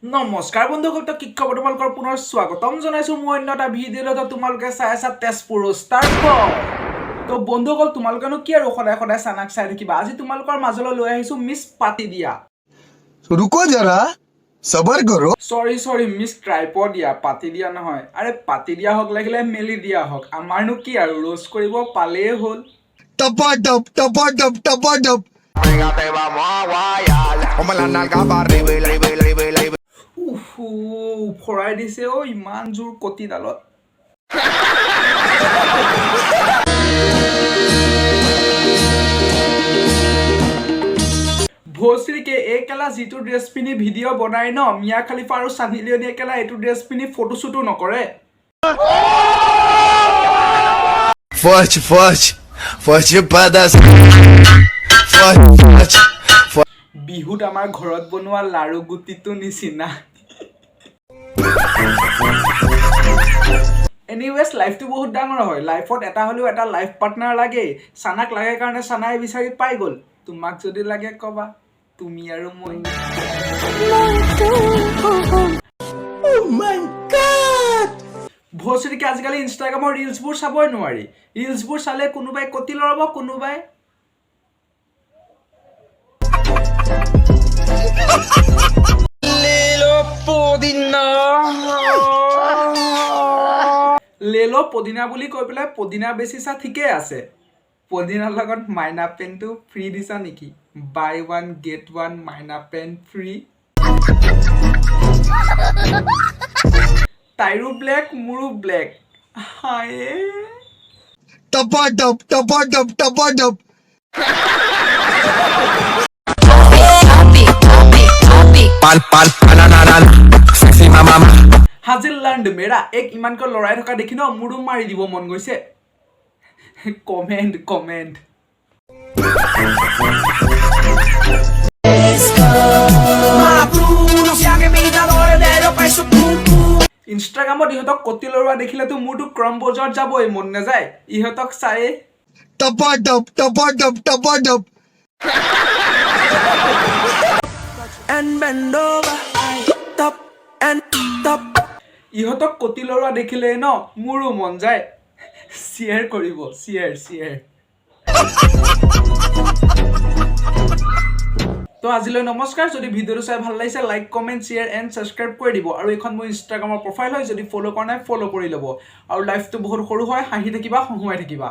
নমস্কাৰ বন্ধুসকল, তো কি খবৰ তোমালোকৰ পুনৰ স্বাগতম জনাইছো মই অন্য এটা ভিডিঅ'ত। তোমালোকে চাই আছা তেজপুৰ ষ্টাৰ। তো বন্ধুসকল, তোমালোকেনো কি আৰু সদায় সদায় চানাক চাই থাকিবা। আজি তোমালোকৰ মাজলৈ লৈ আহিছো মিছ পাতি দিয়া। रुको जरा सबर करो। সৰি মিছ ট্ৰাইপড দিয়া, পাতি দিয়া নহয়। আৰে পাতি দিয়া হওক লাগিলে মেলি দিয়া হওক, আমাৰনো কি আৰু, ৰোজ কৰিব পালেই হ'ল। टपाटप टपाटप टपाटप ফৰাই দিছে অ ইমান জোৰ কটিডালত। ভোজশ্ৰীকে এই কেলা যিটো ড্ৰেছ পিন্ধি ভিডিঅ' বনাই ন, মিয়া খালিফা আৰু চানি লিঅ'নিয়ে কেলা এইটো ড্ৰেছ পিন্ধি ফটোশ্বুটো নকৰে। Forte, forte, forte pedaço. Forte, forte. বিহুত আমাৰ ঘৰত বনোৱা লাৰু গুটিটো নিচিনা। এনিৱেজ, লাইফটো বহুত ডাঙৰ হয়। লাইফত এটা হ'লেও এটা লাইফ পাৰ্টনাৰ লাগেই। চানাক লাগে কাৰণে চানাই বিচাৰি পাই গ'ল। তোমাক যদি লাগে কবা, তুমি আৰু মই। ভোজশ্ৰীকে আজিকালি ইনষ্টাগ্ৰামৰ ৰিলছবোৰ চাবই নোৱাৰি। ৰিলছবোৰ চালে কোনোবাই কটি লৰাব, কোনোবাই লেলো পদিনা বুলি কৈ পেলাই পদিনা বেচিছা, ঠিকে আছে। পদিনাৰ লগত মাইনা পেনটো ফ্ৰী দিছা নেকি? বাই ওৱান গেট ওৱান মাইনা পেন ফ্ৰী। তাইৰো ব্লেক, মোৰো ব্লেক। হায়ে टपाटप टपाटप टपाटप হাজিল লাৰ্ণ্ড মেৰা এক ইমানকৈ লৰাই থকা দেখি ন মোৰো মাৰি দিব মন গৈছে। কমেণ্ট কমেণ্ট ইনষ্টাগ্ৰামত ইহঁতক কটি লৰোৱা দেখিলেতো মোৰতো ক্ৰম বজাৰত যাবই মন নাযায়। ইহঁতক চায়ে टपाटप टपाटप टपाटप ইহঁতক কটি লৰোৱা দেখিলে ন মোৰো মন যায়। শ্বেয়াৰ কৰিব, শ্বেয়াৰ শ্বেয়াৰ। তো আজিলৈ নমস্কাৰ। যদি ভিডিঅ'টো চাই ভাল লাগিছে like comment share and subscribe কৰি দিব। আৰু এইখন মোৰ ইনষ্টাগ্ৰামৰ প্ৰফাইল হয়, যদি ফ'ল' কৰা নাই ফ'ল' কৰি ল'ব। আৰু লাইফটো বহুত সৰু হয়, হাঁহি থাকিবা, হহুৱাই থাকিবা।